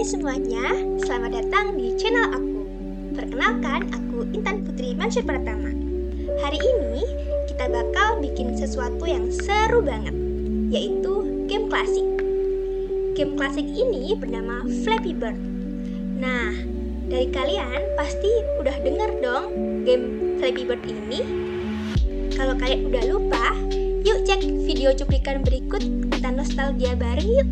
Hai semuanya, selamat datang di channel aku. Perkenalkan, aku Intan Putri Mansur Pratama. Hari ini kita bakal bikin sesuatu yang seru banget, yaitu game klasik. Game klasik ini bernama Flappy Bird. Nah, dari kalian pasti udah denger dong game Flappy Bird ini. Kalau kalian udah lupa, yuk cek video cuplikan berikut, kita nostalgia bareng yuk.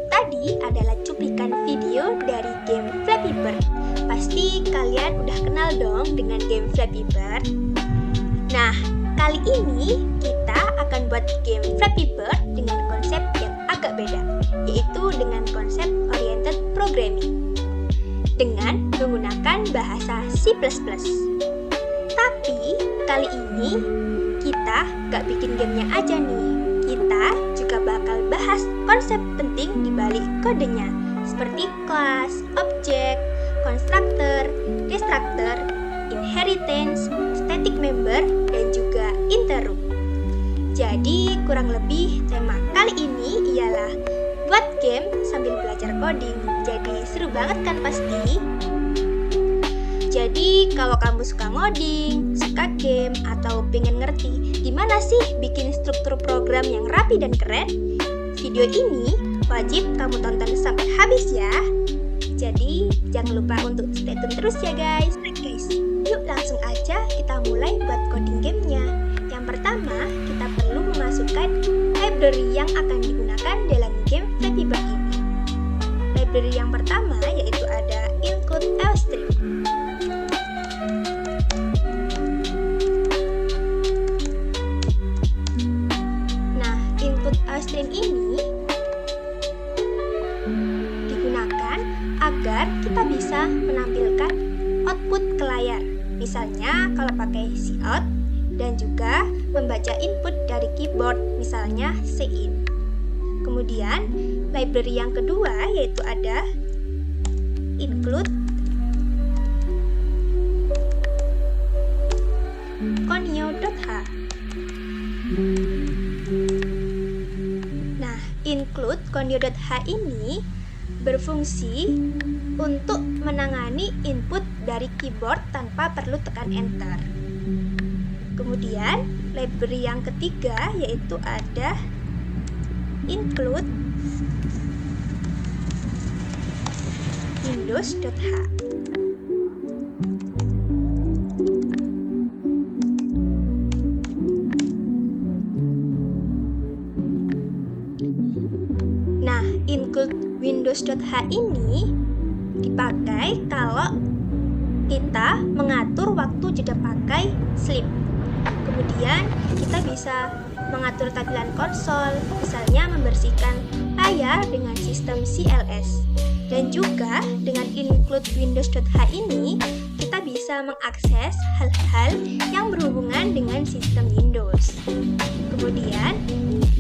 Tadi adalah cuplikan video dari game Flappy Bird. Pasti kalian udah kenal dong dengan game Flappy Bird. Nah, kali ini kita akan buat game Flappy Bird dengan konsep yang agak beda, yaitu dengan konsep oriented programming dengan menggunakan bahasa C++. Tapi kali ini kita gak bikin gamenya aja nih, kita juga bakal bahas konsep penting di balik kodenya, seperti class, object, constructor, destructor, inheritance, static member, dan juga interrupt. Jadi kurang lebih tema kali ini ialah buat game sambil belajar coding. Jadi seru banget kan pasti? Jadi kalau kamu suka ngoding, suka game, atau pengen ngerti gimana sih bikin struktur program yang rapi dan keren, video ini wajib kamu tonton sampai habis ya. Jadi jangan lupa untuk stay tune terus ya guys. Yuk langsung aja kita mulai buat coding gamenya. Yang pertama, kita perlu memasukkan library yang akan digunakan dalam game Flappy Bird ini. Library yang pertama yaitu ada include Eostream. Nah, include Eostream ini digunakan agar kita bisa menampilkan output ke layar. Misalnya kalau pakai cout, dan juga membaca input dari keyboard, misalnya cin. Kemudian library yang kedua yaitu ada include conio.h. Nah, include conio.h ini berfungsi untuk menangani input dari keyboard tanpa perlu tekan enter. Kemudian library yang ketiga yaitu ada include windows.h. Nah, include windows.h ini dipakai kalau kita mengatur waktu jeda pakai sleep. Kemudian kita bisa mengatur tampilan konsol, misalnya membersihkan layar dengan sistem CLS. Dan juga dengan include windows.h ini kita bisa mengakses hal-hal yang berhubungan dengan sistem Windows. Kemudian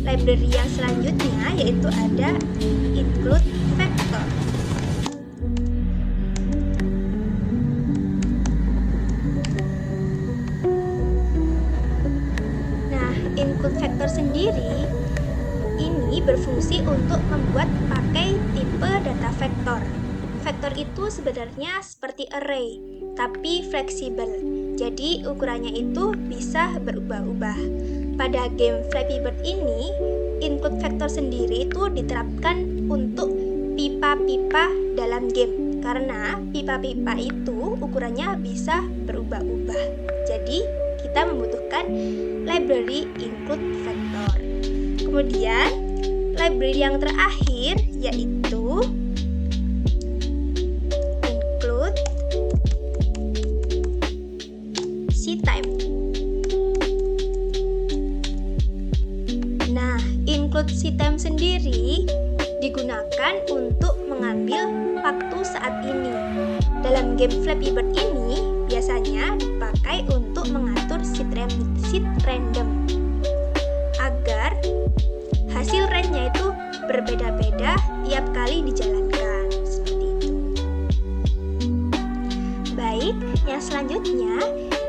library yang selanjutnya yaitu ada include vector. Include vector sendiri ini berfungsi untuk membuat pakai tipe data vektor. Vektor itu sebenarnya seperti array, tapi fleksibel. Jadi ukurannya itu bisa berubah-ubah. Pada game Flappy Bird ini, include vector sendiri itu diterapkan untuk pipa-pipa dalam game. Karena pipa-pipa itu ukurannya bisa berubah-ubah. Jadi kita membutuhkan library include vector. Kemudian library yang terakhir yaitu include ctime. Nah, include ctime sendiri digunakan untuk mengambil waktu saat ini. Dalam game Flappy Bird ini biasanya dipakai untuk mengatur seed random agar hasil range-nya itu berbeda-beda tiap kali dijalankan, seperti itu. yang selanjutnya,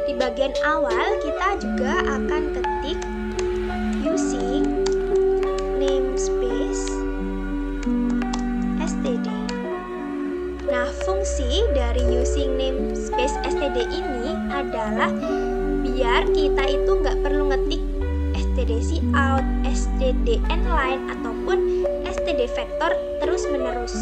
di bagian awal kita juga akan ketik using namespace std. Nah, fungsi dari using namespace std ini adalah biar kita itu nggak perlu ngetik std cout, std endline, ataupun std vector terus menerus.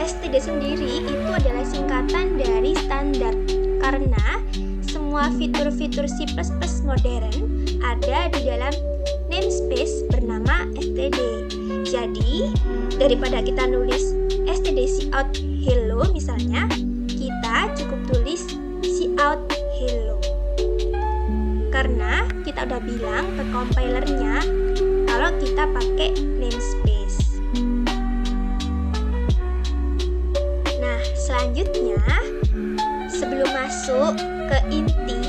Std sendiri itu adalah singkatan dari standar, karena semua fitur-fitur C++ modern ada di dalam namespace bernama std. Jadi, daripada kita nulis std cout hello misalnya, kita cukup tulis cout hello. Karena kita udah bilang ke compilernya kalau kita pakai namespace. Nah, selanjutnya sebelum masuk ke inti,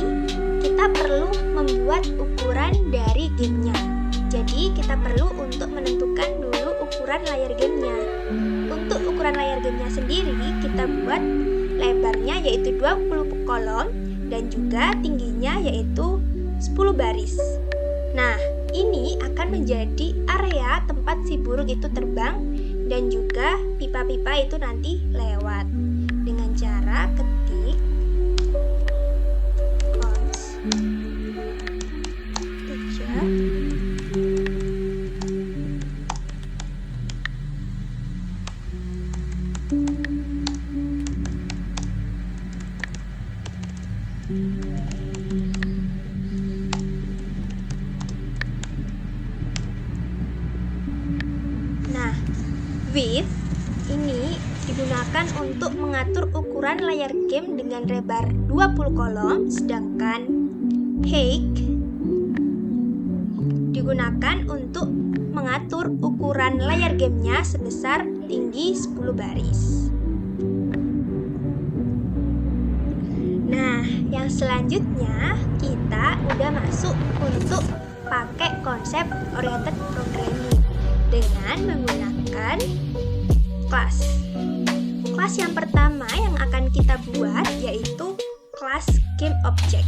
kita perlu membuat ukuran dari gamenya. Jadi kita perlu untuk menentukan dulu ukuran layar gamenya. Untuk ukuran layar gamenya sendiri, kita buat lebarnya yaitu 20 kolom dan juga tingginya yaitu 10 baris. Nah, ini akan menjadi area tempat si burung itu terbang dan juga pipa-pipa itu nanti lewat dengan cara ketik cons teacher width ini digunakan untuk mengatur ukuran layar game dengan lebar 20 kolom, sedangkan height digunakan untuk mengatur ukuran layar gamenya sebesar tinggi 10 baris. Nah, yang selanjutnya kita udah masuk untuk pakai konsep oriented programming dengan menggunakan kelas. Kelas yang pertama yang akan kita buat yaitu kelas GameObject.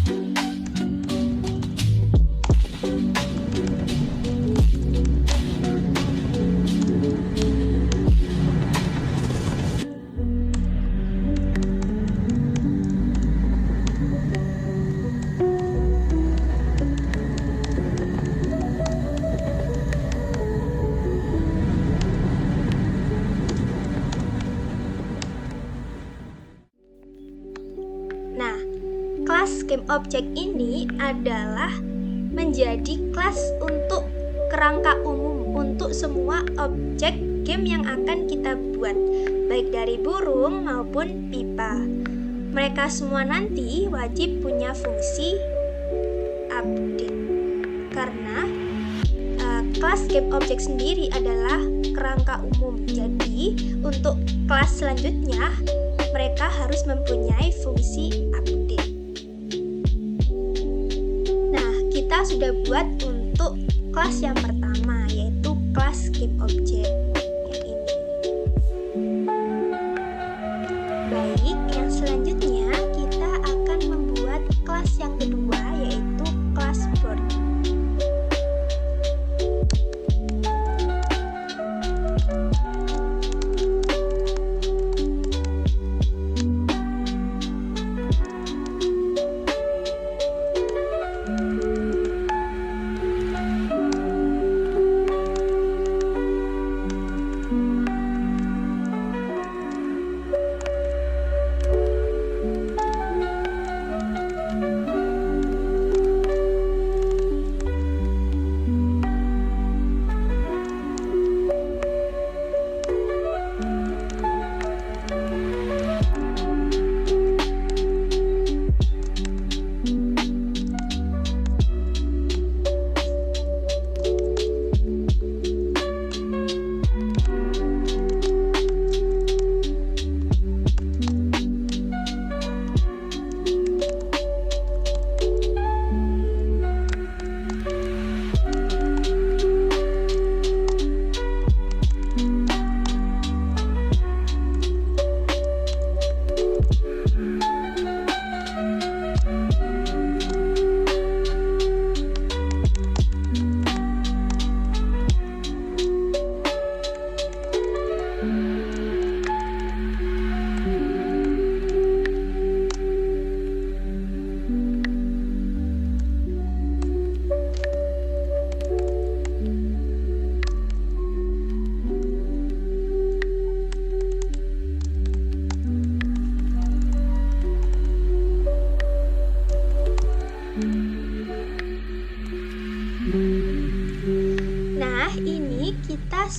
Kelas GameObject ini adalah menjadi kelas untuk kerangka umum untuk semua objek game yang akan kita buat, baik dari burung maupun pipa. Mereka semua nanti wajib punya fungsi update, karena kelas GameObject sendiri adalah kerangka umum. Jadi untuk kelas selanjutnya mereka harus mempunyai fungsi update. Kita sudah buat untuk kelas yang pertama yaitu kelas GameObject yang ini. Baik, yang selanjutnya kita akan membuat kelas yang kedua yaitu kelas board.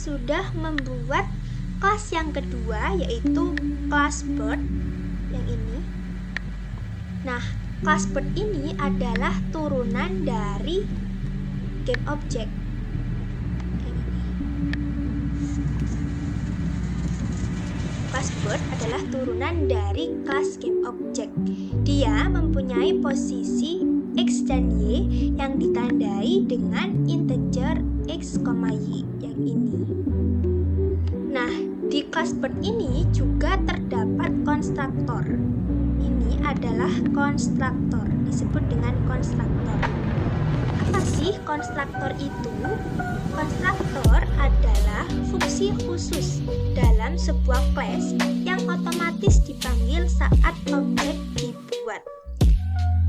sudah membuat kelas yang kedua, yaitu kelas bird yang ini. Nah, kelas bird ini adalah turunan dari GameObject. Kelas bird adalah turunan dari kelas GameObject. Dia mempunyai posisi X dan Y yang ditandai dengan integer X, Y yang ini. Nah, di kelas bird ini juga terdapat konstruktor. Ini adalah konstruktor, disebut dengan konstruktor. Apa sih konstruktor itu? Konstruktor adalah fungsi khusus dalam sebuah kelas yang otomatis dipanggil saat objek dibuat.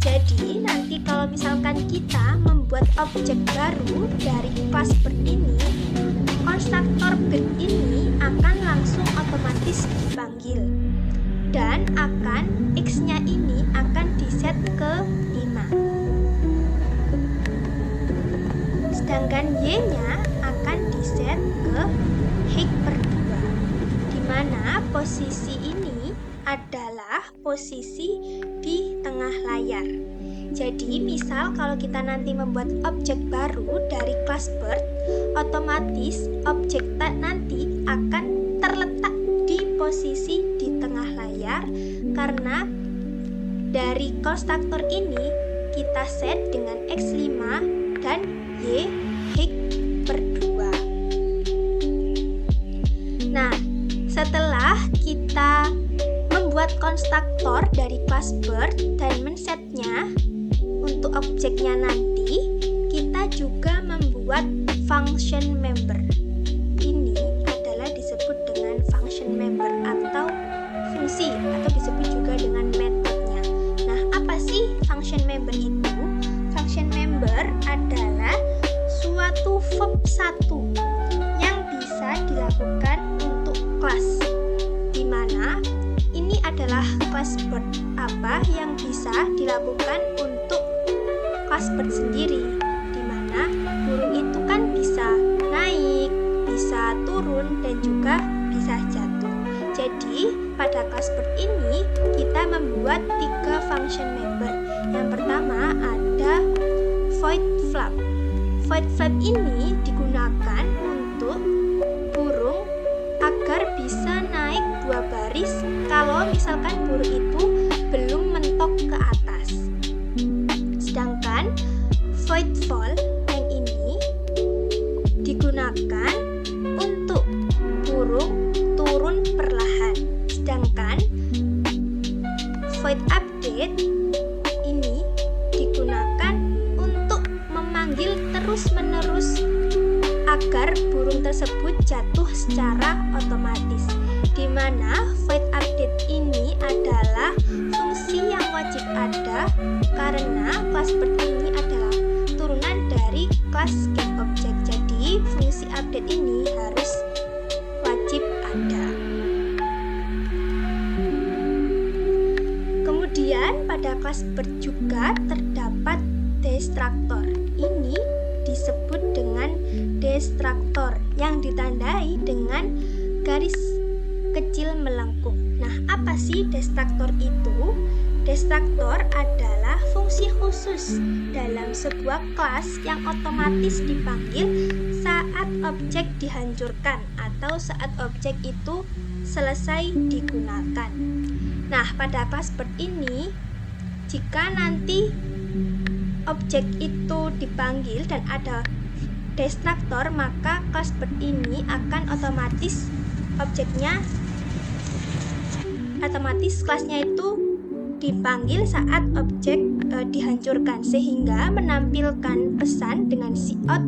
Jadi nanti kalau misalkan kita membuat objek baru dari kelas bird ini, konstruktor bird ini akan langsung otomatis dipanggil, dan X-nya ini akan diset ke 5. Sedangkan Y-nya akan diset ke H/2, di mana posisi ini adalah posisi di tengah layar. Jadi misal kalau kita nanti membuat objek baru dari kelas bird, otomatis objek nanti akan terletak di posisi di tengah layar, karena dari konstruktor ini kita set dengan X5 dan Y H/2. Nah, setelah kita membuat konstruktor dari kelas bird dan men-setnya untuk objeknya nanti, kita juga membuat function member. Ini adalah disebut dengan function member atau fungsi, atau disebut juga dengan metodenya. Nah, apa sih function member itu? Function member adalah suatu verb 1 yang bisa dilakukan untuk kelas, di mana ini adalah kelas bird. Apa yang bisa dilakukan untuk kelas bird sendiri, di mana burung itu kan bisa naik, bisa turun, dan juga bisa jatuh. Jadi pada kelas bird ini kita membuat 3 function member. Yang pertama ada void flap. Void flap ini digunakan untuk burung agar bisa naik 2 baris kalau misalkan burung itu belum mentok ke atas. Sedangkan void fall yang ini digunakan untuk burung turun perlahan. Sedangkan void update ini digunakan untuk memanggil terus-menerus agar burung tersebut jatuh secara otomatis, di mana void update ini adalah fungsi yang wajib ada karena kelas bird ini adalah turunan dari kelas GameObject. Jadi fungsi update ini harus wajib ada. Kemudian pada kelas bird juga terdapat destructor. Ini disebut dengan destructor yang ditandai dengan garis kecil melengkung. Nah, apa sih destructor itu? Destructor adalah fungsi khusus dalam sebuah kelas yang otomatis dipanggil saat objek dihancurkan atau saat objek itu selesai digunakan. Nah, pada kelas bird ini, jika nanti objek itu dipanggil dan ada destructor, maka kelas bird ini akan otomatis kelasnya itu dipanggil saat objek dihancurkan, sehingga menampilkan pesan dengan cout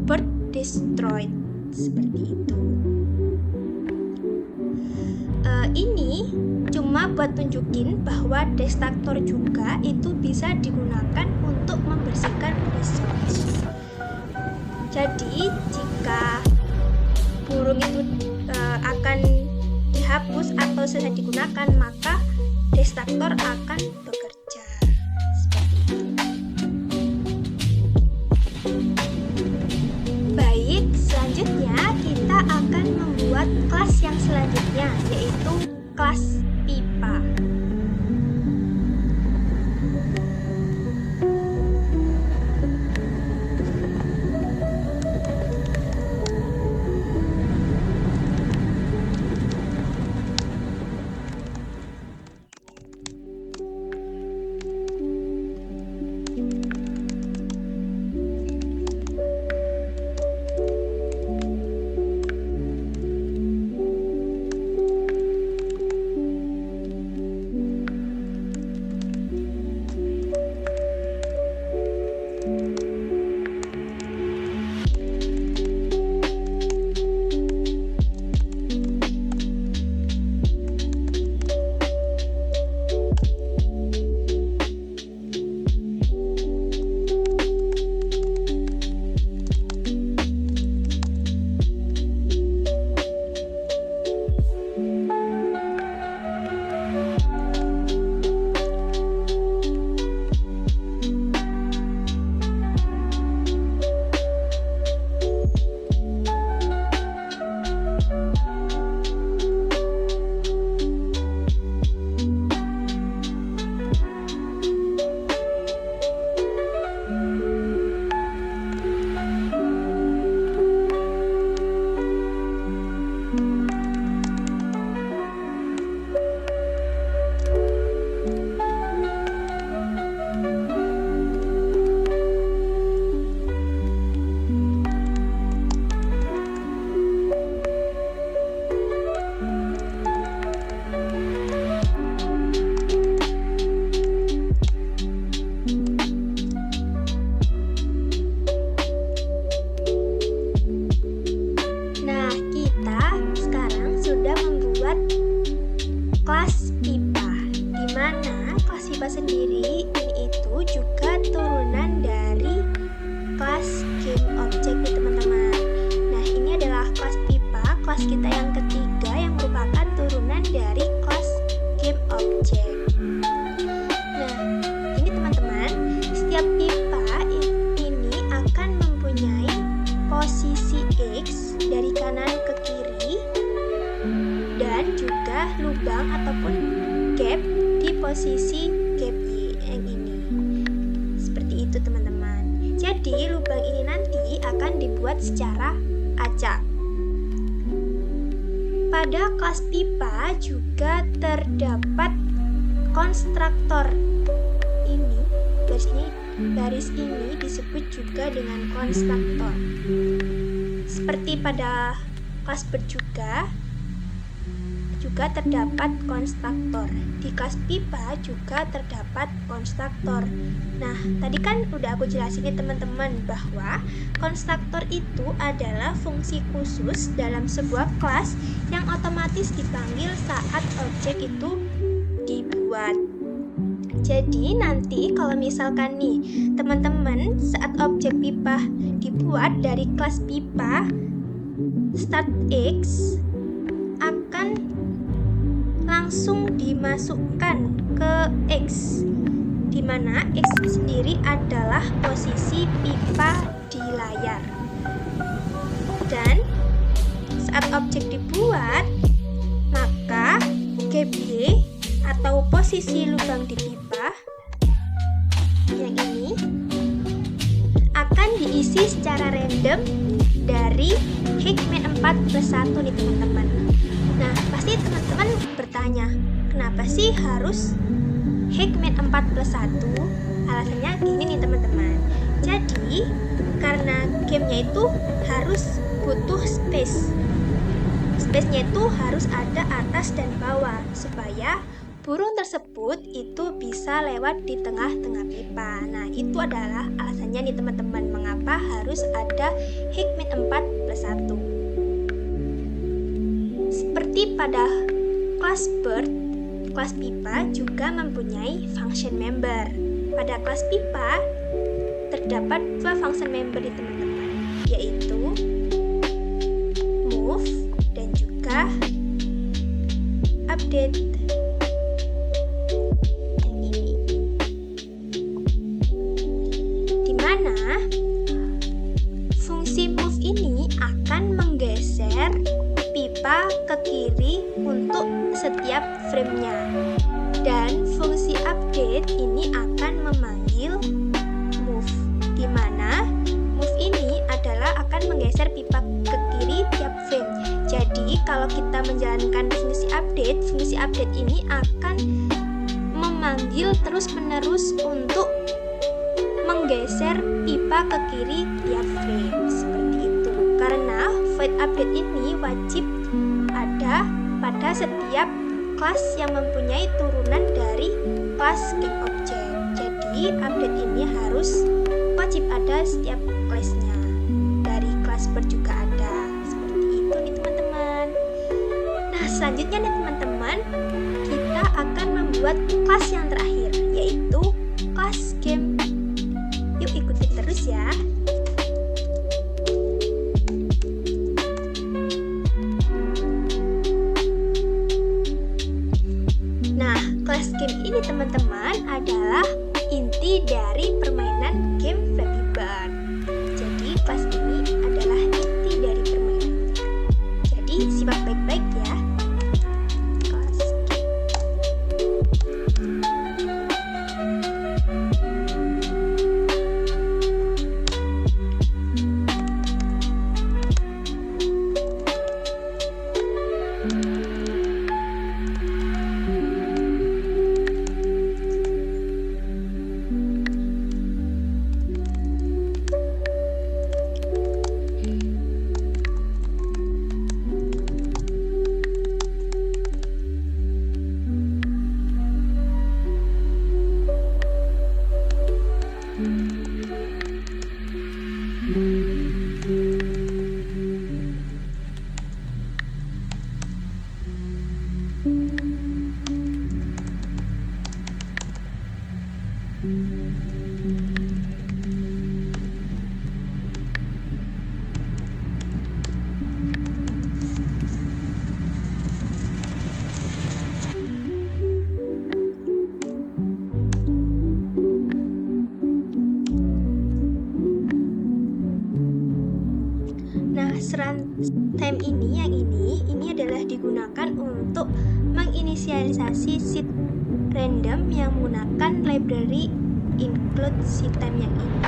bird destroyed seperti itu. Ini cuma buat tunjukin bahwa destructor juga itu bisa digunakan untuk membersihkan resource. Jadi jika burung itu akan dihapus atau selesai digunakan, maka destructor akan bekerja seperti itu. Baik, selanjutnya kita akan pipa sendiri ini itu juga turunan dari kelas game object nih teman-teman. Nah, ini adalah kelas pipa, kelas kita yang ketiga yang merupakan turunan dari kelas game object. Nah, ini teman-teman, setiap pipa ini akan mempunyai posisi X dari kanan ke kiri dan juga lubang ataupun gap di posisi gap yang ini. Seperti itu teman-teman. Jadi lubang ini nanti akan dibuat secara acak. Pada kelas pipa juga terdapat konstruktor. Ini baris ini disebut juga dengan konstruktor. Seperti pada kelas bird juga terdapat konstruktor. Di kelas pipa juga terdapat konstruktor. Nah, tadi kan udah aku jelasin nih teman-teman bahwa konstruktor itu adalah fungsi khusus dalam sebuah kelas yang otomatis dipanggil saat objek itu dibuat. Jadi nanti kalau misalkan nih teman-teman saat objek pipa dibuat dari kelas pipa start X akan langsung dimasukkan ke X, di mana X sendiri adalah posisi pipa di layar. Dan saat objek dibuat, maka gap Y atau posisi lubang di pipa yang ini akan diisi secara random dari Hickman 4+1 nih teman-teman. Nah, pasti teman-teman bertanya, kenapa sih harus Hickman 4+1? Alasannya gini nih teman-teman. Jadi, karena gamenya itu harus butuh space. Space-nya itu harus ada atas dan bawah, supaya burung tersebut itu bisa lewat di tengah-tengah pipa. Nah, itu adalah alasannya nih teman-teman, mengapa harus ada Hickman 4+1. Seperti pada kelas bird, kelas pipa juga mempunyai function member. Pada kelas pipa terdapat dua function member di teman-teman, yaitu move dan juga update. Yang ini, dimana fungsi move ini akan menggeser pipa ke kiri untuk setiap framenya, dan fungsi update ini akan memanggil move, di mana move ini adalah akan menggeser pipa ke kiri tiap frame. Jadi kalau kita menjalankan fungsi update ini akan memanggil terus-menerus untuk menggeser pipa ke kiri tiap frame. Seperti itu. Karena void update ini wajib ada pada setiap kelas yang mempunyai turunan dari kelas game object. Jadi update ini harus wajib ada setiap kelasnya. Dari kelas bird juga ada. Seperti itu nih teman-teman. Nah, selanjutnya nih teman-teman, kita akan membuat kelas yang terakhir, yaitu kelas game. Yuk ikutin terus ya. Kelas game ini teman-teman adalah inti dari permainan game Flappy Bird. Jadi kelas ini adalah inti dari permainannya. Jadi simak baik-baik ya. Kelas game. Nah, runtime ini adalah digunakan untuk menginisialisasi seed random yang menggunakan library include seedtime yang ini.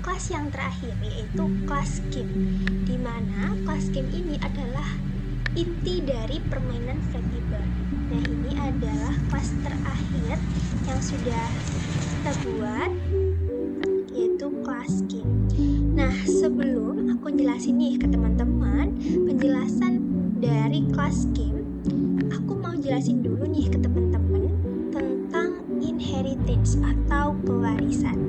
kelas yang terakhir, yaitu kelas game, di mana kelas game ini adalah inti dari permainan Flappy Bird. Nah, ini adalah kelas terakhir yang sudah kita buat, yaitu kelas game. Nah, sebelum aku jelasin nih ke teman-teman penjelasan dari kelas game, aku mau jelasin dulu nih ke teman-teman tentang inheritance atau pewarisan.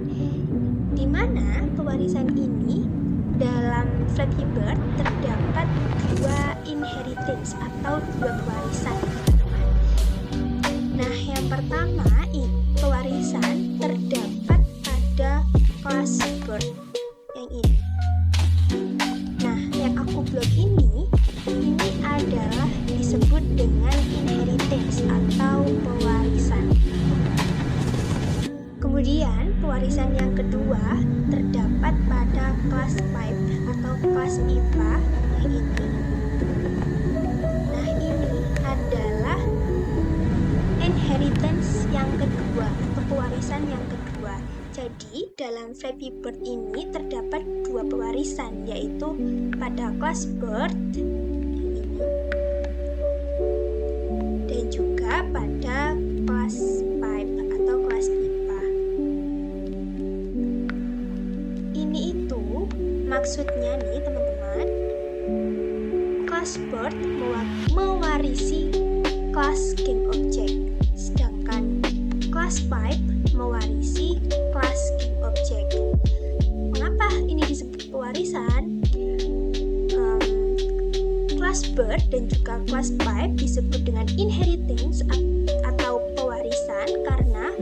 Di mana pewarisan ini dalam Flappy Bird terdapat dua inheritance atau dua pewarisan, teman-teman. Nah, yang pertama, pewarisan terdapat pada kelas bird yang ini. Nah, yang aku blok ini adalah disebut dengan inheritance atau pewarisan. Kemudian pewarisan yang kedua terdapat pada kelas pipe atau kelas IPA yang ini. Nah, ini adalah inheritance yang kedua atau pewarisan yang kedua. Jadi dalam Flappy Bird ini terdapat dua pewarisan, yaitu pada kelas bird ini dan juga pada kelas pipe atau kelas IPA. Ini itu maksudnya nih teman-teman, kelas bird mewarisi kelas game object, sedangkan kelas pipe mewarisi kelas game object. Mengapa ini disebut pewarisan? Kelas bird dan juga kelas pipe disebut dengan inheritance atau pewarisan karena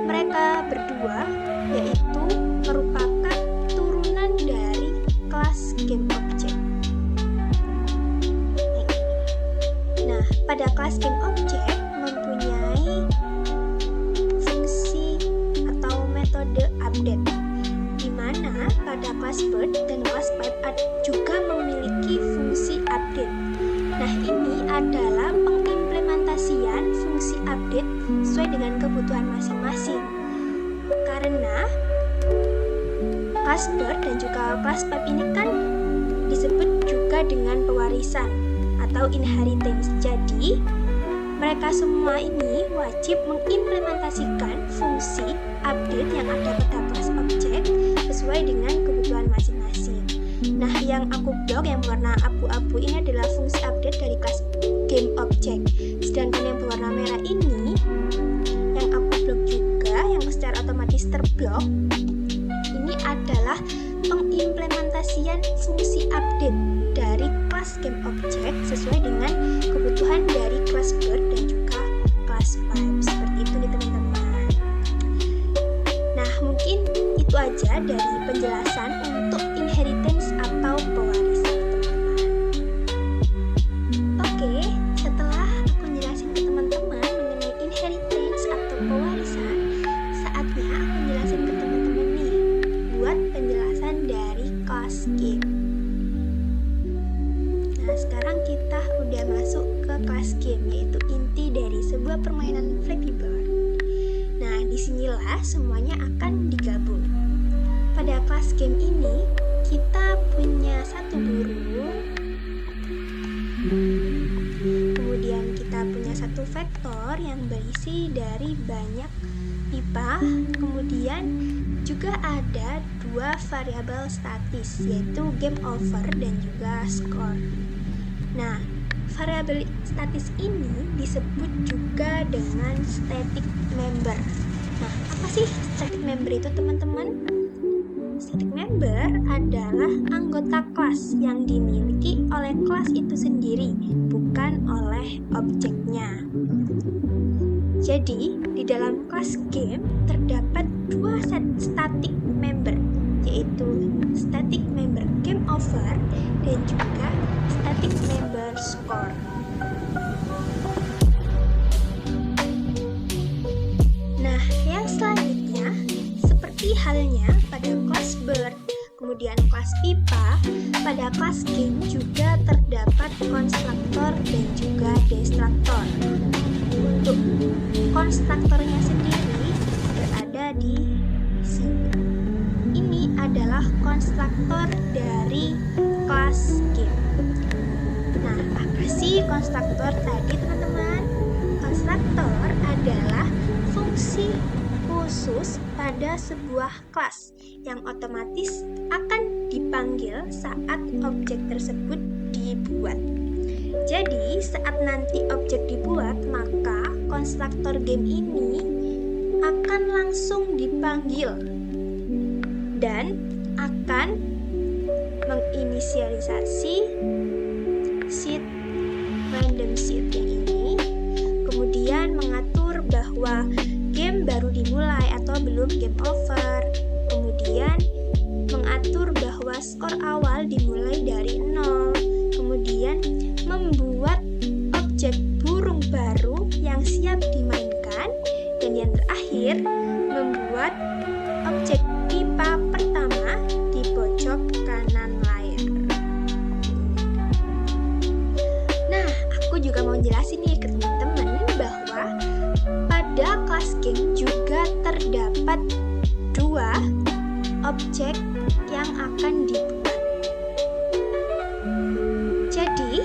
mereka berdua yaitu merupakan turunan dari kelas game object. Nah, pada kelas game object mempunyai fungsi atau metode update, di mana pada kelas bird dan kelas pipe juga memiliki fungsi update. Nah, ini adalah pengimplementasian fungsi update sesuai dengan kebutuhan masing-masing. Karena kelas bird dan juga kelas pipe ini kan disebut juga dengan pewarisan atau inheritance. Jadi, mereka semua ini wajib mengimplementasikan fungsi update yang ada pada kelas objek sesuai dengan kebutuhan masing-masing. Nah, yang aku blok yang berwarna abu-abu ini adalah fungsi update dari kelas game object. Sedangkan yang berwarna merah ini yang aku blok juga, yang secara otomatis terblok, ini adalah pengimplementasian fungsi update dari kelas game object sesuai dengan kebutuhan dari kelas bird dan juga kelas pipe. Seperti itu nih teman-teman. Nah, mungkin itu aja dari penjelasan untuk inheritance atau pewarisan, teman-teman. Oke, setelah aku jelasin ke teman-teman mengenai inheritance atau pewarisan, saatnya aku jelasin ke teman-teman nih buat penjelasan dari kelas game. Nah, sekarang kita udah masuk ke kelas game, yaitu inti dari sebuah permainan Flappy Bird. Nah, disinilah semuanya akan digabung. Pada kelas game ini, kita punya satu burung, kemudian kita punya satu vektor yang berisi dari banyak pipa, kemudian juga ada dua variabel statis, yaitu game over dan juga score. Nah, variabel statis ini disebut juga dengan static member. Nah, apa sih static member itu, teman-teman? Static member adalah anggota kelas yang dimiliki oleh kelas itu sendiri, bukan oleh objeknya. Jadi, di dalam kelas game terdapat dua static member, yaitu static member game over dan juga static member score. Nah, yang selanjutnya seperti halnya pada kelas bird, kemudian kelas pipa, pada kelas game juga terdapat konstruktor dan juga destruktor. Untuk konstruktornya sendiri berada di sini. Ini adalah konstruktor dari kelas game. Nah, apa sih konstruktor tadi teman-teman? Konstruktor adalah fungsi khusus pada sebuah kelas yang otomatis akan dipanggil saat objek tersebut dibuat. Jadi, saat nanti objek dibuat, maka konstruktor game ini akan langsung dipanggil dan akan menginisialisasi seed random seed yang ini, kemudian mengatur bahwa game baru dimulai atau belum game over, kemudian mengatur bahwa skor awal dimulai dari 0, kemudian membuat objek burung baru yang siap dimainkan, dan yang terakhir membuat objek pipa pertama di pojok kanan layar. Nah, aku juga mau jelasin nih ke teman-teman bahwa pada kelas game juga terdapat 2 objek yang akan dibuat. Jadi,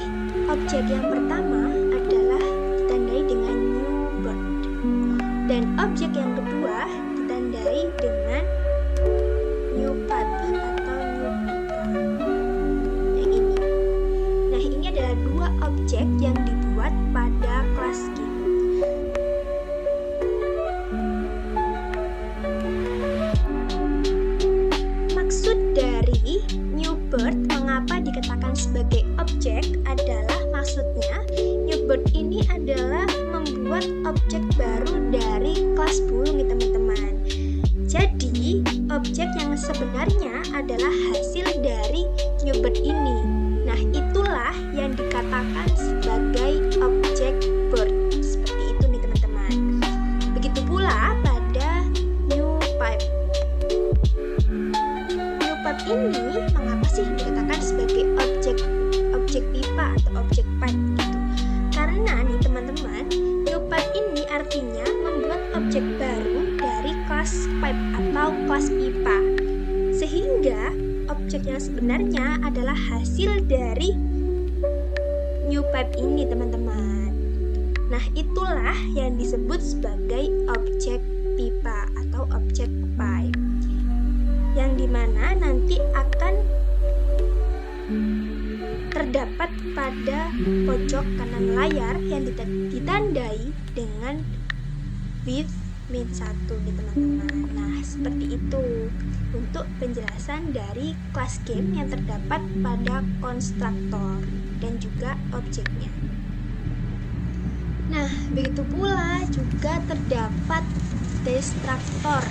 objek yang pertama adalah ditandai dengan new bird, dan objek yang kedua ditandai dengan new puppy atau new pipa. Yang ini. Nah, ini adalah 2 objek yang dibuat pada kelas game. Maksud dari new bird mengapa dikatakan sebagai objek adalah maksudnya new bird ini adalah membuat objek baru dari kelas burung nih teman-teman. Jadi objek yang sebenarnya adalah hasil dari new bird ini. Nah, itulah yang dikatakan sebagai objek bird. Seperti itu nih teman-teman. Begitu pula pada new pipe. New pipe ini mengapa sih dikatakan sebagai objek pipa atau objek pipe gitu? Karena nih teman-teman, new pipe ini artinya membuat objek baru dari kelas pipe atau kelas pipa, sehingga objek yang sebenarnya adalah hasil dari new pipe ini teman-teman. Nah, itulah yang disebut sebagai objek pipa atau objek pipe, yang dimana nanti akan terdapat pada pojok kanan layar yang ditandai dengan with min 1 nih teman-teman. Nah, seperti itu untuk penjelasan dari kelas game yang terdapat pada konstruktor dan juga objeknya. Nah, begitu pula juga terdapat destruktor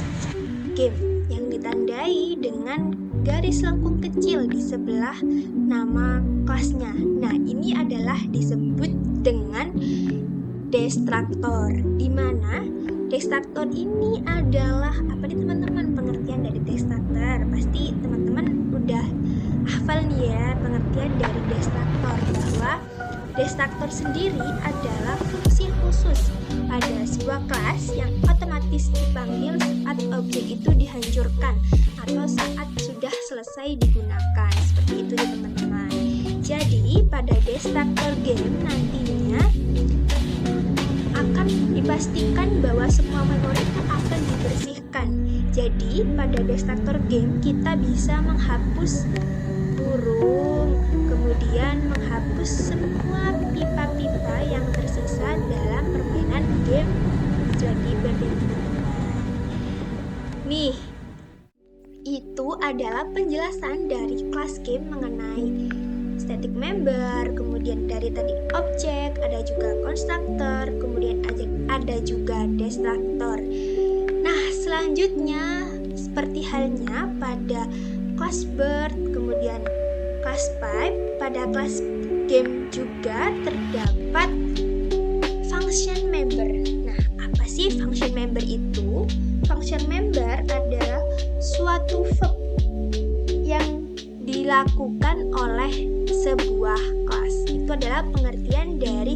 game yang ditandai dengan garis lengkung kecil di sebelah nama kelasnya. Nah, ini adalah disebut dengan destruktor, di mana destruktor ini adalah apa nih teman-teman? Pengertian dari destruktor pasti teman-teman udah hafal nih ya pengertian dari destruktor, bahwa destruktor sendiri adalah fungsi khusus pada sebuah kelas yang otomatis dipanggil saat objek itu dihancurkan atau saat sudah selesai digunakan. Seperti itu ya teman-teman. Jadi pada destruktor game nantinya akan dipastikan bahwa semua memori itu akan dibersihkan. Jadi pada destruktor game kita bisa menghapus burung, kemudian menghapus semua pipa-pipa yang tersisa dalam permainan game Flappy Bird ya teman-teman. Nih, itu adalah penjelasan dari kelas game mengenai static member, kemudian dari tadi objek, ada juga konstruktor, kemudian ada juga destruktor. Nah, selanjutnya seperti halnya pada kelas bird, kemudian kelas pipe, pada kelas game juga terdapat function member. Nah, apa sih function member itu? Function member adalah suatu verb yang dilakukan oleh sebuah kelas. Itu adalah pengertian dari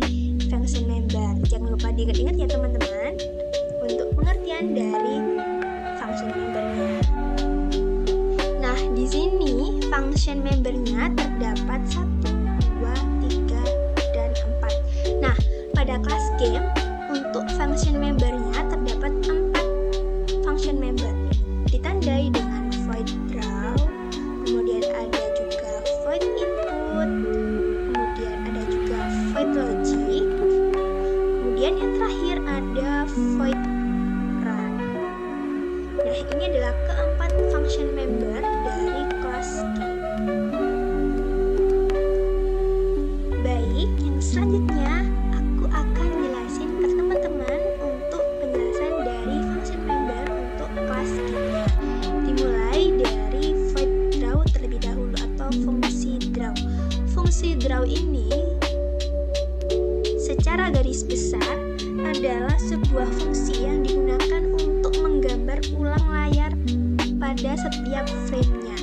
function member. Jangan lupa diingat-ingat ya teman-teman untuk pengertian dari function membernya. Nah, function membernya terdapat 1, 2, 3, dan 4. Nah, pada kelas game, untuk function membernya terdapat 4 function member. Ditandai dengan void draw, kemudian ada juga void input, kemudian ada juga void logic, kemudian yang terakhir ada void run. Nah, ini adalah keempat function member dari kelas game. Baik, yang selanjutnya aku akan jelasin ke teman-teman untuk penjelasan dari function member untuk kelas game-nya. Dimulai dari void draw terlebih dahulu atau fungsi draw. Fungsi draw ini secara garis besar adalah sebuah fungsi yang digunakan untuk menggambar ulang layar pada setiap frame-nya.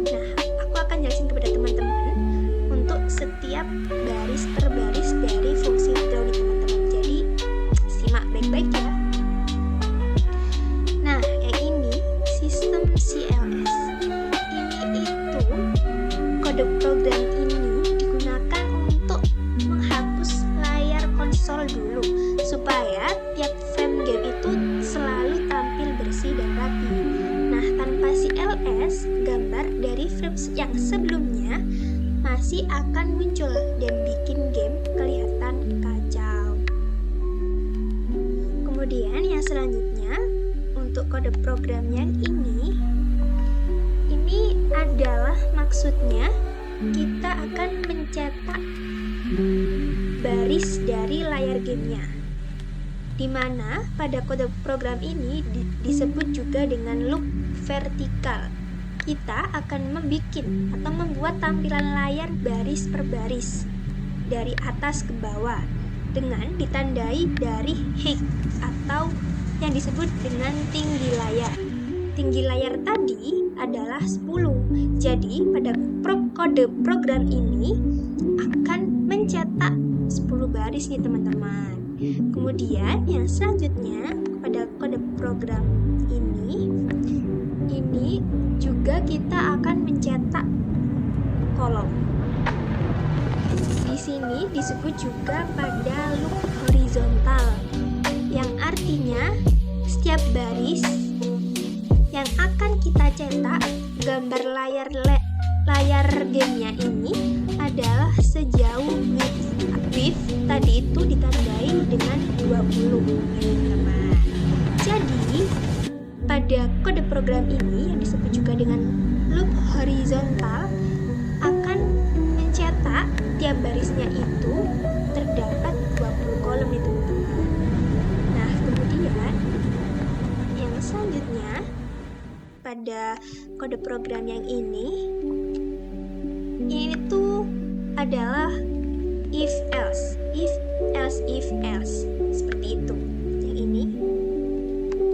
Nah, aku akan jelasin kepada teman-teman untuk setiap baris per baris dari fungsi draw nih teman-teman. Jadi, simak baik-baik ya. Nah, yang ini sistem CLS. Ini itu kode program ini digunakan untuk menghapus layar konsol dulu supaya tiap frame game itu selalu tampil bersih dan rapi. Nah, tanpa CLS, gambar dari frame yang sebelumnya masih akan muncul dan bikin game kelihatan kacau. Kemudian yang selanjutnya, untuk kode program yang ini adalah maksudnya kita akan mencetak baris dari layar gamenya, dimana pada kode program ini disebut juga dengan loop vertikal. Kita akan membuat tampilan layar baris per baris dari atas ke bawah dengan ditandai dari height atau yang disebut dengan tinggi layar. Tinggi layar tadi adalah 10. Jadi pada kode program ini akan mencetak 10 baris nih teman-teman. Kemudian yang selanjutnya pada kode program ini juga kita akan mencetak kolom. Di sini disebut juga pada loop horizontal, yang artinya setiap baris yang akan kita cetak gambar layar gamenya ini adalah sejauh width tadi itu ditandai dengan 20 teman-teman. Jadi pada kode program ini yang disebut juga dengan loop horizontal akan mencetak tiap barisnya itu terdapat 20 kolom itu teman-teman. Nah, kemudian yang selanjutnya pada kode program yang ini tuh adalah if else seperti itu. Yang ini,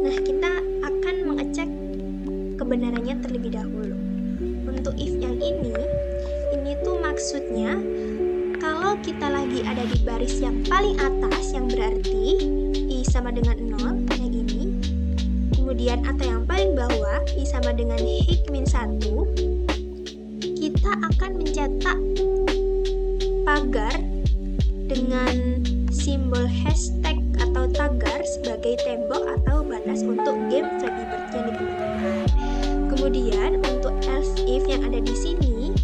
nah kita akan mengecek kebenarannya terlebih dahulu. Untuk if yang ini tuh maksudnya kalau kita lagi ada di baris yang paling atas, yang berarti i sama dengan 0, yang ini. Kemudian atau yang paling bawah, i sama dengan height min 1, kita akan mencetak pagar dengan simbol hashtag atau tagar sebagai tembok atau batas untuk game Flappy Bird-nya nih teman-teman. Kemudian untuk else if yang ada di sini,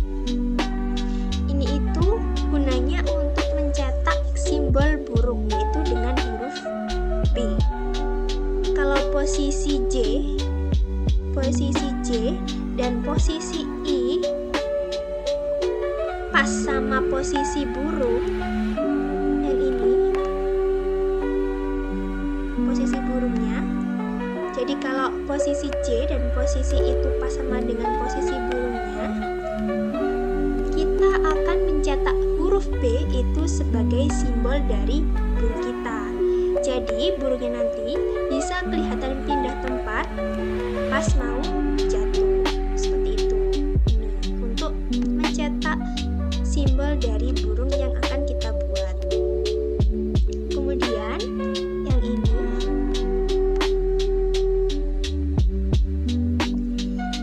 ini itu gunanya untuk mencetak simbol burung, yaitu dengan huruf B. Kalau posisi J dan posisi I pas sama posisi burung, yang ini posisi burungnya. Jadi kalau posisi J dan posisi itu pas sama dengan posisi burungnya, kita akan mencetak huruf B itu sebagai simbol dari burung kita. Jadi burungnya nanti bisa kelihatan pindah tempat pas mau jatuh, seperti itu. Ini untuk mencetak simbol dari burung yang akan kita buat. Kemudian yang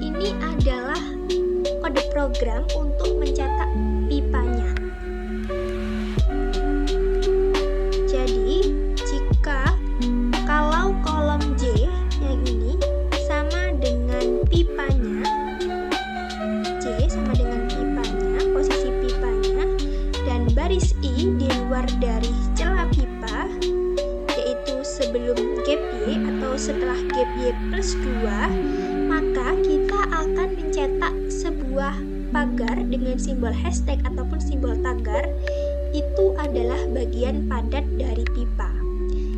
ini adalah kode program untuk mencetak pipanya. Jadi, kalau kolom J yang ini sama dengan pipanya, J sama dengan pipanya, posisi pipanya, dan baris I di luar dari celah pipa, yaitu sebelum gap Y atau setelah gap Y plus 2, maka kita akan mencetak sebuah pagar dengan simbol hashtag ataupun simbol tagar. Itu adalah bagian padat dari pipa.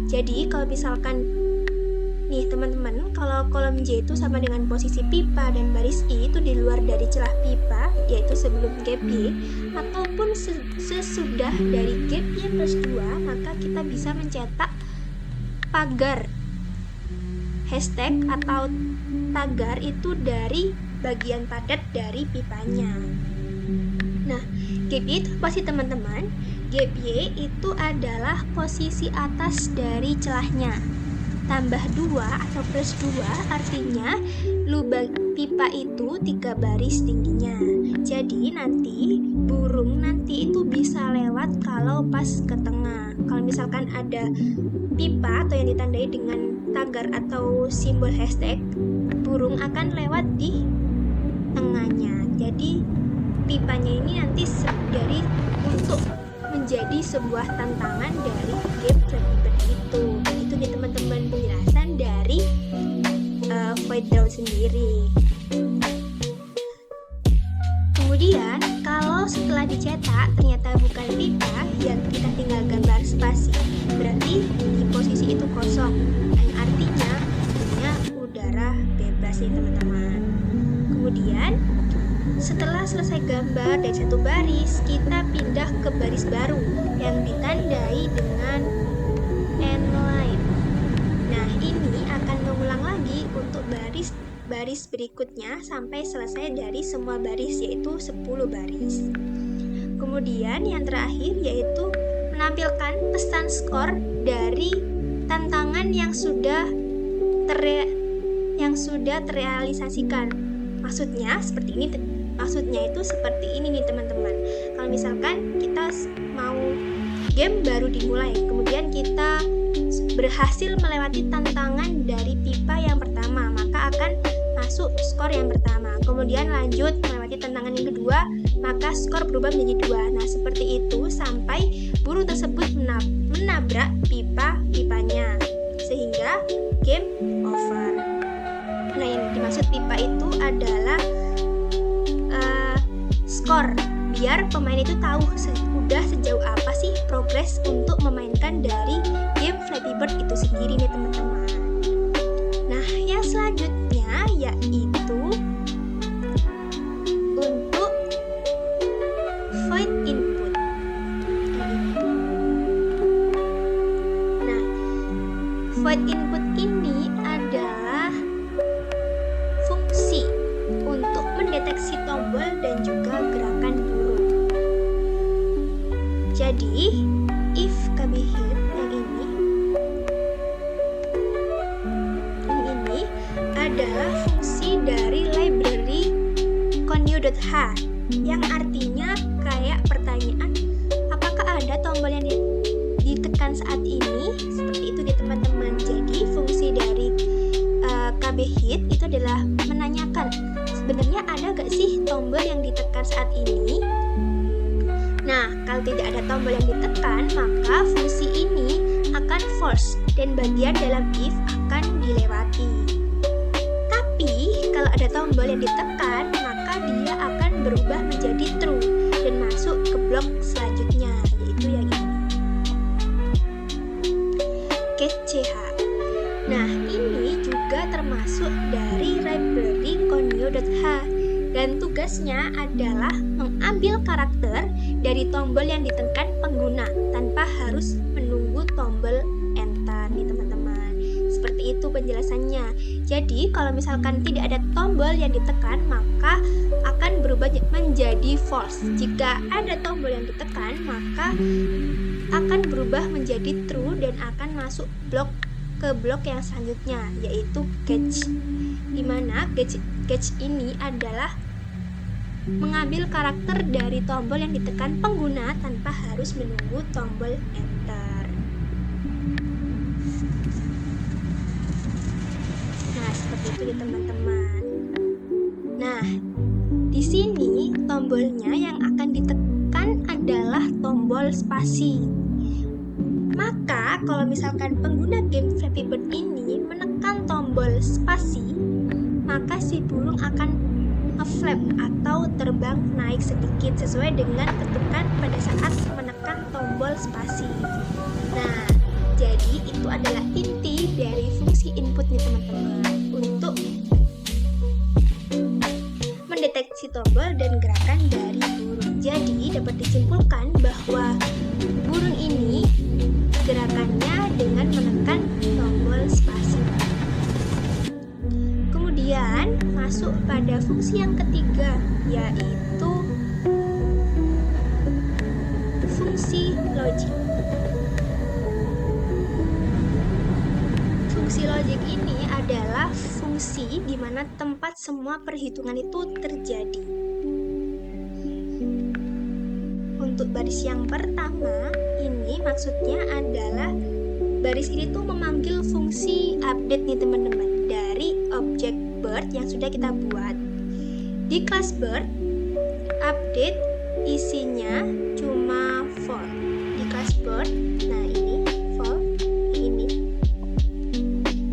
Jadi kalau misalkan nih teman-teman, kalau kolom J itu sama dengan posisi pipa dan baris I itu di luar dari celah pipa, yaitu sebelum gap Y ataupun sesudah dari gap Y plus 2, maka kita bisa mencetak pagar hashtag atau tagar itu dari bagian padat dari pipanya. Nah, gap Y itu pasti teman-teman, gap Y itu adalah posisi atas dari celahnya. Tambah 2 atau plus 2 artinya lubang pipa itu 3 baris tingginya. Jadi nanti burung nanti itu bisa lewat kalau pas ke tengah. Kalau misalkan ada pipa atau yang ditandai dengan tagar atau simbol hashtag, burung akan lewat di tengahnya. Jadi pipanya ini nanti dari untuk menjadi sebuah tantangan dari game Flappy Bird itu. Itu nih teman-teman penjelasan dari Void Draw sendiri. Kemudian kalau setelah dicetak ternyata bukan pipa, ya kita tinggal gambar spasi. Berarti di posisi itu kosong, yang artinya punya udara bebas nih teman-teman. Kemudian setelah selesai gambar dari satu baris, kita pindah ke baris baru yang ditandai dengan N-line. Nah, ini akan mengulang lagi untuk baris berikutnya sampai selesai dari semua baris, yaitu 10 baris. Kemudian yang terakhir yaitu menampilkan pesan skor dari tantangan yang sudah terrealisasikan. Maksudnya itu seperti ini nih teman-teman. Kalau misalkan kita mau game baru dimulai, kemudian kita berhasil melewati tantangan dari pipa yang pertama, maka akan masuk skor yang pertama. Kemudian lanjut melewati tantangan yang kedua, maka skor berubah menjadi 2. Nah, seperti itu sampai burung tersebut menabrak pipanya, sehingga game over. Nah, yang dimaksud pipa itu adalah skor, biar pemain itu tahu udah sejauh apa sih progres untuk memainkan dari game Flappy Bird itu sendiri nih teman-teman. Nah, yang selanjutnya yaitu untuk void input. Nah, void input ini adalah fungsi untuk mendeteksi tombol dan juga gerakan burung. Jadi, if KB hit yang ini adalah fungsi dari library connew.h yang artinya kayak pertanyaan, apakah ada tombol yang ditekan saat ini? Seperti itu di teman-teman. Jadi, fungsi dari KB hit itu adalah menanyakan, sebenarnya ada gak sih tombol yang ditekan saat ini? Nah, kalau tidak ada tombol yang ditekan, maka fungsi ini akan false dan bagian dalam if akan dilewati. Tapi, kalau ada tombol yang ditekan, maka dia akan berubah menjadi true dan masuk ke blok selanjutnya, yaitu yang ini. Catch CH. Nah, ini juga termasuk dari library connew.h dan tugasnya adalah mengambil karakter dari tombol yang ditekan pengguna tanpa harus menunggu tombol enter nih teman-teman. Seperti itu penjelasannya. Jadi kalau misalkan tidak ada tombol yang ditekan, maka akan berubah menjadi false. Jika ada tombol yang ditekan, maka akan berubah menjadi true dan akan masuk ke blok yang selanjutnya, yaitu catch. Dimana catch ini adalah mengambil karakter dari tombol yang ditekan pengguna tanpa harus menunggu tombol enter. Nah, seperti itu ya teman-teman. Nah, di sini tombolnya yang akan ditekan adalah tombol spasi. Maka kalau misalkan pengguna game Flappy Bird ini menekan tombol spasi, maka si burung akan nge-flap atau terbang naik sedikit sesuai dengan ketukan pada saat menekan tombol spasi. Nah, jadi itu adalah inti dari fungsi input nih teman-teman, untuk mendeteksi tombol dan gerakan dari burung. Jadi dapat disimpulkan bahwa burung ini gerakannya dengan menekan tombol spasi. Kemudian masuk pada fungsi yang ketiga, yaitu fungsi logik. Fungsi logik ini adalah fungsi di mana tempat semua perhitungan itu terjadi. Untuk baris yang pertama, ini maksudnya adalah baris ini tuh memanggil fungsi update nih teman-teman dari objek bird yang sudah kita buat. Di kelas bird, update isinya cuma for. Di kelas bird, nah ini for, ini.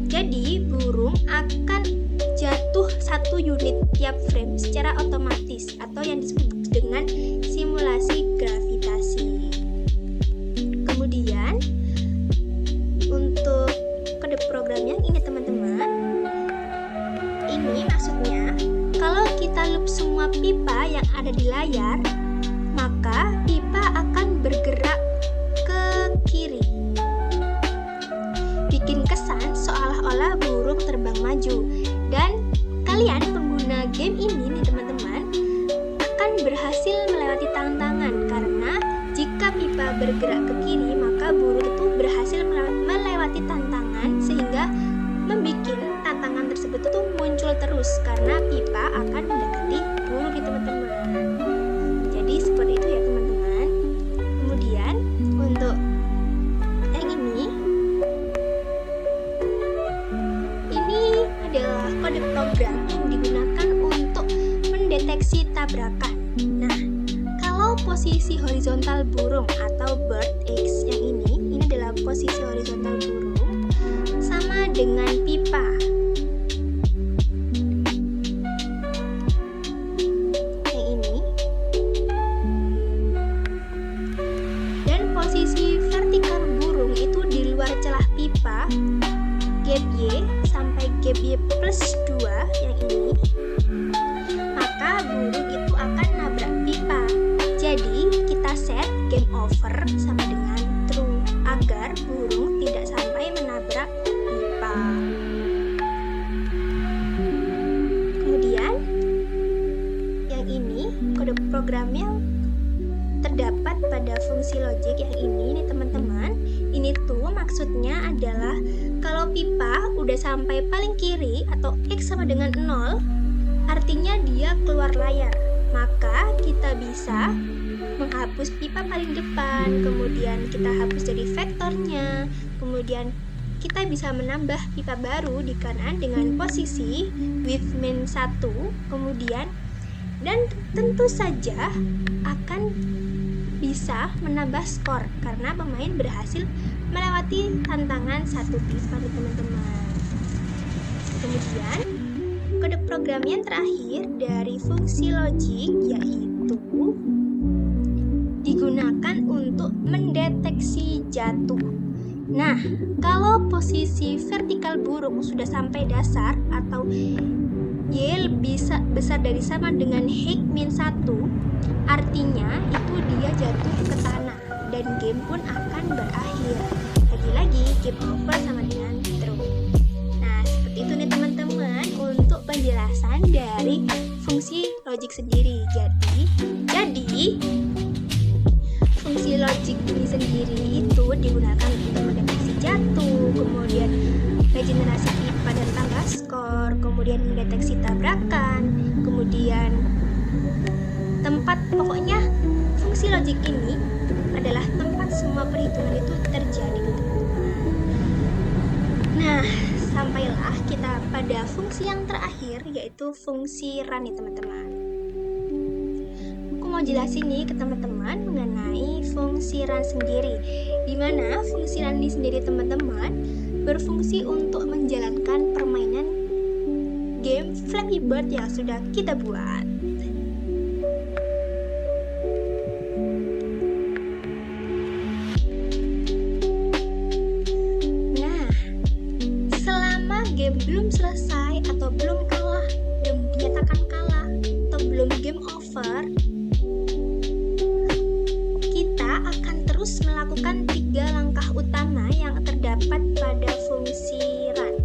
Jadi burung akan jatuh 1 unit tiap frame secara otomatis atau yang disebut dengan simulasi gravitasi. Kemudian untuk kode program yang ini teman-teman, ini maksudnya kalau kita loop semua pipa yang ada di layar, maka pipa akan bergerak ke kiri, bikin kesan seolah-olah burung terbang maju. Dan kalian pengguna game ini nih teman-teman akan berhasil melewati tantangan, karena jika pipa bergerak ke kiri maka burung itu berhasil melewati tantangan, sehingga membuat tantangan tersebut itu muncul terus karena pipa akan mendekati burung nih teman-teman. Jadi seperti itu ya teman-teman. Kemudian untuk yang ini adalah kode program yang digunakan untuk mendeteksi tabrakan. Nah, kalau posisi horizontal burung atau bird X yang ini adalah posisi horizontal burung sama dengan pipa. Yang ini. Dan posisi vertikal burung itu di luar celah pipa, gap Y sampai gap Y plus 2 yang ini, maka burung itu akan nabrak pipa. Jadi kita set game over sama dengan true agar burung tidak sampai menabrak pipa. Kemudian yang ini kode program yang terdapat pada fungsi logik yang ini nih teman-teman. Ini tuh maksudnya adalah kalau pipa udah sampai paling kiri atau X sama dengan 0, artinya dia keluar layar. Maka kita bisa menghapus pipa paling depan, kemudian kita hapus dari vektornya, kemudian kita bisa menambah pipa baru di kanan dengan posisi with min 1, kemudian dan tentu saja akan bisa menambah skor karena pemain berhasil melewati tantangan 1 pipa nih teman-teman. Kemudian kode program yang terakhir dari fungsi logik yaitu digunakan untuk mendeteksi jatuh. Nah, kalau posisi vertikal burung sudah sampai dasar atau Y bisa besar dari sama dengan H min 1, artinya itu dia jatuh ke tanah dan game pun akan berakhir. Lagi-lagi game over sama dengan true. Nah, seperti itu nih teman-teman untuk penjelasan dari fungsi logik sendiri. Jadi fungsi logik ini sendiri itu digunakan untuk mendeteksi jatuh, kemudian regenerasi pipa dan tambah skor, kemudian mendeteksi tabrakan, kemudian Pokoknya fungsi logik ini adalah tempat semua perhitungan itu terjadi, teman-teman. Nah, sampailah kita pada fungsi yang terakhir, yaitu fungsi run nih, teman-teman. Aku mau jelasin nih ke teman-teman mengenai fungsi run sendiri, dimana fungsi run ini sendiri, teman-teman, berfungsi untuk menjalankan permainan game Flappy Bird yang sudah kita buat. Game belum selesai atau belum kalah, belum dinyatakan kalah atau belum game over, kita akan terus melakukan 3 langkah utama yang terdapat pada fungsi run,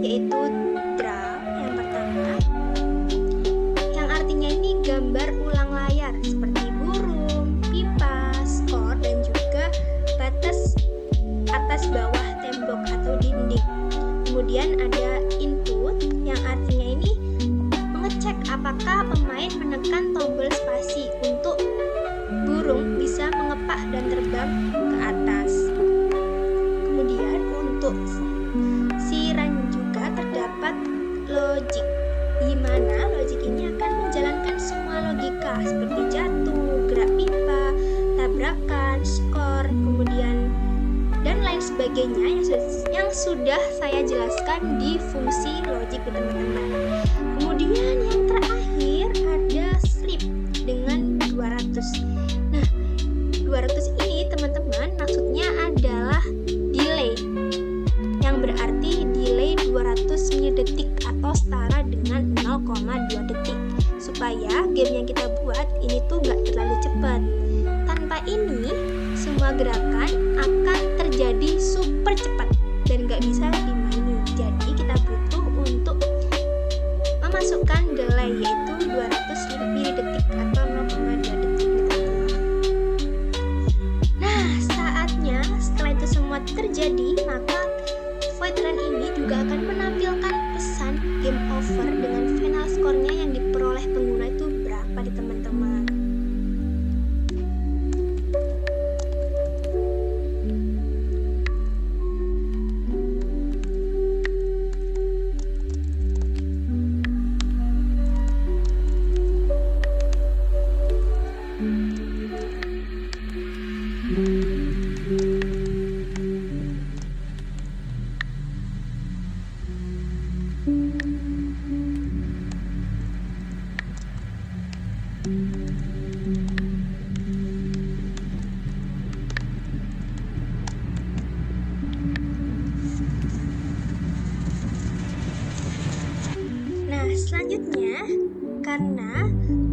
yaitu draw yang pertama, yang artinya ini gambar ulang layar seperti burung, pipa, skor, dan juga batas atas bawah tembok atau dinding. Kemudian ada input yang artinya ini mengecek apakah pemain menekan tombol spasi untuk burung bisa mengepak dan terbang ke atas. Kemudian untuk si run juga terdapat logik, di mana logik ini akan menjalankan semua logika seperti jatuh, gerak pipa, tabrakan, skor, kemudian dan lain sebagainya yang sudah saya jelaskan di fungsi logik, teman-teman. Kemudian yang terakhir ada sleep dengan 200. Nah, 200 ini, teman-teman, maksudnya adalah delay, yang berarti delay 200 milidetik atau setara dengan 0,2 detik, supaya game yang kita buat ini tuh gak terlalu cepat. Tanpa ini, semua gerakan akan terjadi super cepat dan gak bisa dimainin. Jadi kita butuh untuk memasukkan delay, yaitu 200 milidetik atau 0,2 detik. Nah, saatnya setelah itu semua terjadi, maka void run ini juga akan menampilkan pesan game over dengan final skornya yang diperoleh pengguna itu berapa di teman-teman. Selanjutnya, karena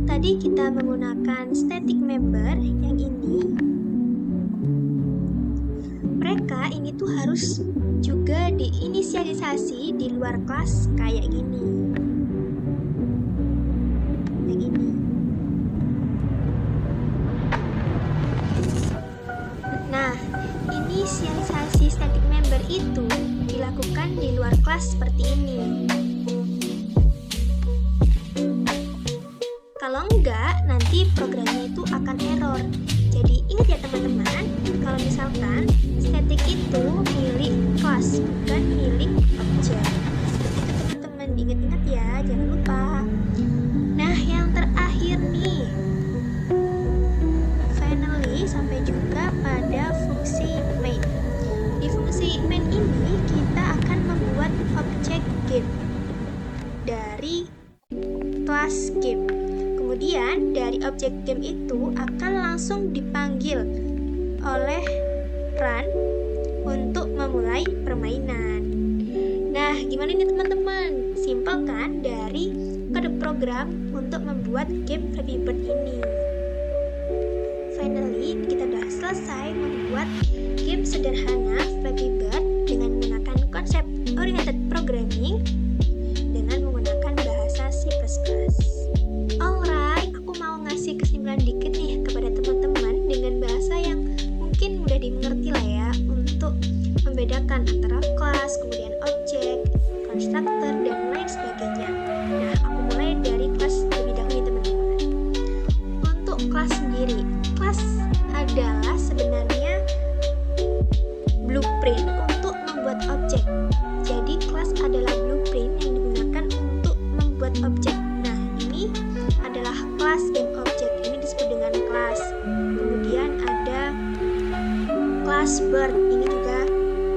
tadi kita menggunakan static member yang ini, mereka ini tuh harus juga diinisialisasi di luar kelas kayak gini. Kayak gini. Nah, inisialisasi static member itu dilakukan di luar kelas seperti ini. Kalau enggak, nanti programnya itu akan error. Jadi ingat ya teman-teman, kalau misalkan static itu milik kelas, bukan milik objek. Teman-teman diingat-ingat ya, jangan lupa. Nah, yang terakhir nih, finally sampai juga pada fungsi main. Di fungsi main ini kita akan membuat objek game dari kelas game. Kemudian dari objek game itu akan langsung dipanggil oleh run untuk memulai permainan. Nah, gimana nih teman-teman? Simpel kan dari kode program untuk membuat game Flappy Bird ini. Finally, kita sudah selesai membuat game sederhana Flappy Bird dengan menggunakan konsep oriented programming dengan menggunakan bahasa C++. Alright, aku mau ngasih kesimpulan dikit nih kepada teman-teman dengan bahasa yang mungkin mudah dimengerti lah ya, untuk membedakan antara kelas, kemudian objek, konstruktor, dan lain sebagainya. Nah, aku mulai dari kelas terlebih dahulu teman-teman. Untuk kelas kelas sendiri. Kelas adalah sebenarnya blueprint untuk membuat objek. Jadi kelas adalah blueprint yang digunakan untuk membuat objek. Nah, ini adalah kelas game object. Ini disebut dengan kelas. Kemudian ada kelas bird. Ini juga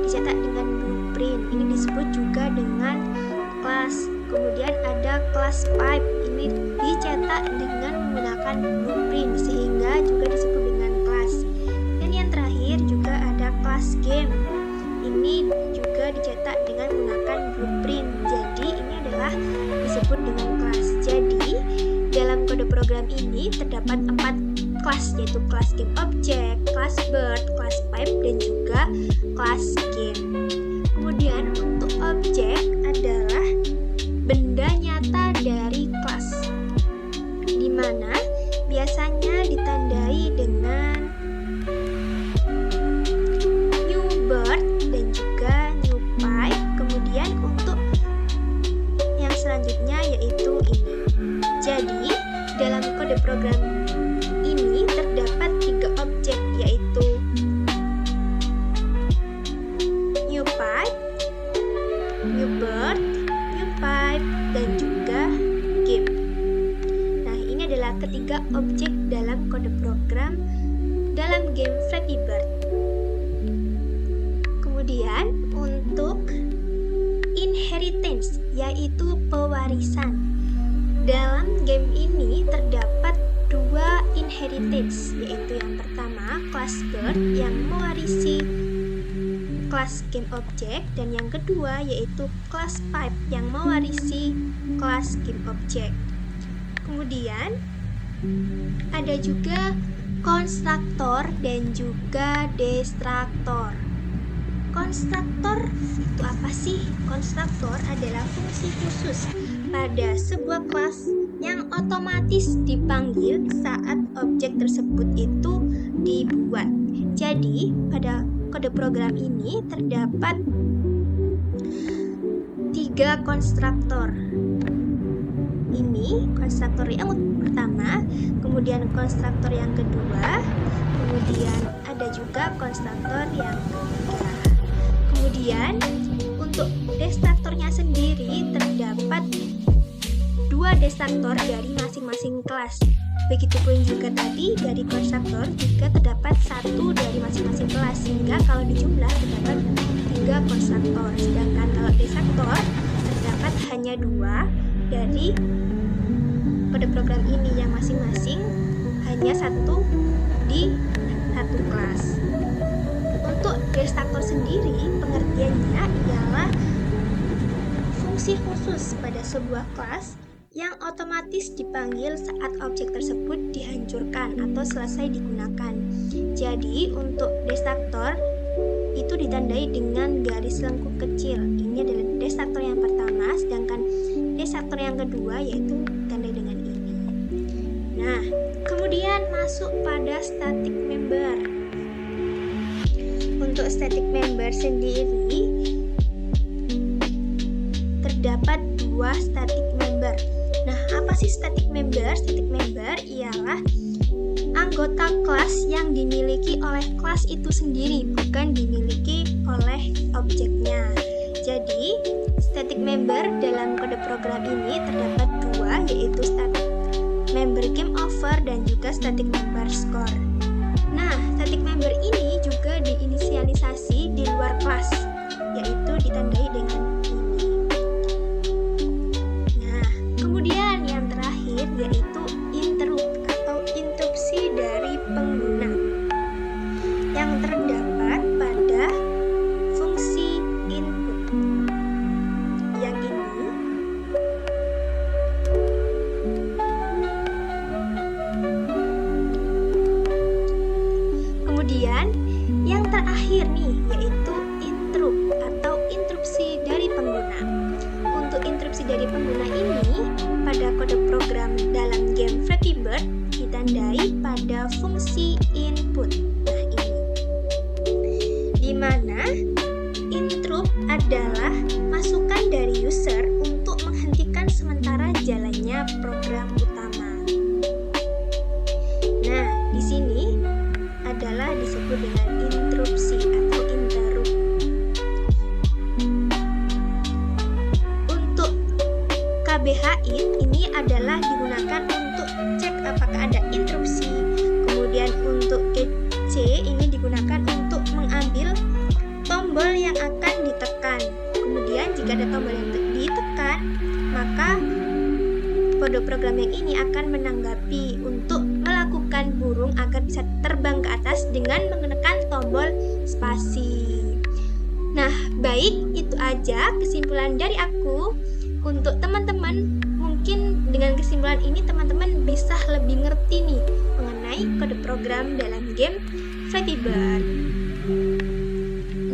dicetak dengan blueprint. Ini disebut juga dengan kelas. Kemudian ada kelas pipe. Ini dicetak dengan menggunakan blueprint sehingga juga disebut dengan kelas. Dan yang terakhir juga ada kelas game. Ini juga dicetak dengan menggunakan blueprint. Jadi ini adalah disebut dengan kelas. Jadi dalam kode program ini terdapat 4 kelas, yaitu kelas game object, kelas bird, kelas pipe, dan juga kelas game. Kemudian untuk objek adalah benda nyata dari kelas, di mana biasanya ditandai dengan new bird dan juga new pipe. Kemudian untuk yang selanjutnya yaitu ini. Jadi dalam kode program ini terdapat 3 objek, yaitu new pipe, new bird, new pipe, dan juga game. Nah, ini adalah ketiga objek dalam kode program dalam game Flappy Bird. Kemudian untuk inheritance, yaitu pewarisan. Dalam game ini terdapat 2 inheritance, yaitu yang pertama kelas bird yang mewarisi kelas game object, dan yang kedua yaitu kelas pipe yang mewarisi kelas game object. Kemudian ada juga konstruktor dan juga destruktor. Konstruktor itu apa sih? Konstruktor adalah fungsi khusus pada sebuah kelas yang otomatis dipanggil saat objek tersebut itu dibuat. Jadi pada kode program ini terdapat 3 konstruktor. Ini konstruktor yang pertama, kemudian konstruktor yang kedua, kemudian ada juga konstruktor yang ketiga. Kemudian untuk destruktornya sendiri terdapat 2 destruktor dari masing-masing kelas. Begitupun juga tadi dari konstruktor juga terdapat 1 dari masing-masing kelas, sehingga kalau dijumlah terdapat 3 konstruktor. Sedangkan kalau destruktor terdapat hanya 2 dari kode program ini yang masing-masing hanya 1 di 1 kelas. Untuk destruktor sendiri pengertiannya ialah fungsi khusus pada sebuah kelas yang otomatis dipanggil saat objek tersebut dihancurkan atau selesai digunakan. Jadi untuk destruktor itu ditandai dengan garis lengkung kecil. Ini adalah destruktor yang pertama, sedangkan destruktor yang kedua yaitu ditandai dengan ini. Nah, kemudian masuk pada static member. Untuk static member sendiri terdapat 2 static member. Nah, apa sih static member? Static member ialah anggota kelas yang dimiliki oleh kelas itu sendiri, bukan dimiliki oleh objeknya. Jadi, static member dalam kode program ini terdapat 2, yaitu static member game over dan juga static member score. Nah, static member ini juga diinisialisasi di luar kelas, yaitu ditandai dengan ini. Nah, kemudian yang terakhir yaitu interrupt atau interupsi dari pengguna yang terdapat pada fungsi input. Yang ini kemudian yang terakhir nih yaitu interrupt atau interupsi dari pengguna. Untuk interupsi dari pengguna ini pada kode program dalam game Flappy Bird ditandai pada fungsi input. Nah, ini di mana interrupt adalah masukan dari user untuk menghentikan sementara jalannya program utama. Nah, di sini adalah disebut dengan interupsi atau interrupt. Untuk KBHIN ini adalah digunakan untuk cek apakah ada interupsi. Kemudian untuk C ini digunakan untuk mengambil tombol yang akan ditekan. Kemudian jika ada tombol yang ditekan, maka kode program yang ini akan menanggapi untuk melakukan burung agar bisa terbang ke atas dengan menekan tombol spasi. Nah, baik, itu aja kesimpulan dari aku. Untuk teman-teman, mungkin dengan kesimpulan ini teman-teman bisa lebih ngerti nih mengenai kode program dalam game Flappy Bird.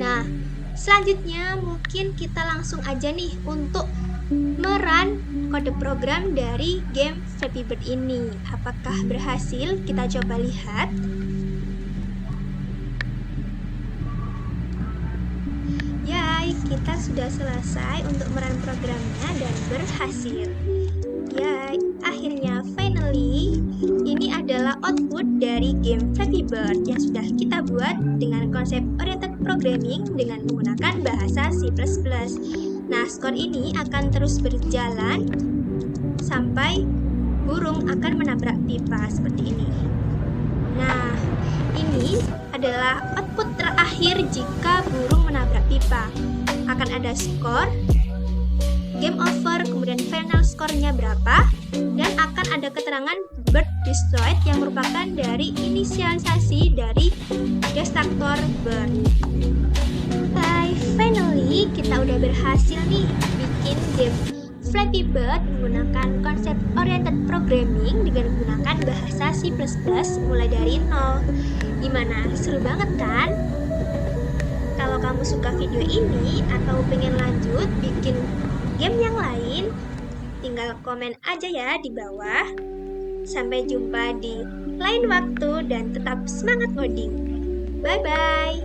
Nah, selanjutnya mungkin kita langsung aja nih untuk merun kode program dari game Flappy Bird ini. Apakah berhasil? Kita coba lihat. Ya, kita sudah selesai untuk merun programnya dan berhasil. Ya, akhirnya finally ini adalah output dari game Flappy Bird yang sudah kita buat dengan konsep oriented programming dengan menggunakan bahasa C++. Nah, skor ini akan terus berjalan sampai burung akan menabrak pipa seperti ini. Nah, ini adalah output terakhir jika burung menabrak pipa. Akan ada skor, game over, kemudian final skornya berapa, dan akan ada keterangan bird destroyed yang merupakan dari inisialisasi dari destruktor bird. Finally, kita udah berhasil nih bikin game Flappy Bird menggunakan konsep oriented programming dengan menggunakan bahasa C++ mulai dari nol. Gimana? Seru banget kan? Kalau kamu suka video ini atau pengen lanjut bikin game yang lain, tinggal komen aja ya di bawah. Sampai jumpa di lain waktu dan tetap semangat ngoding. Bye-bye!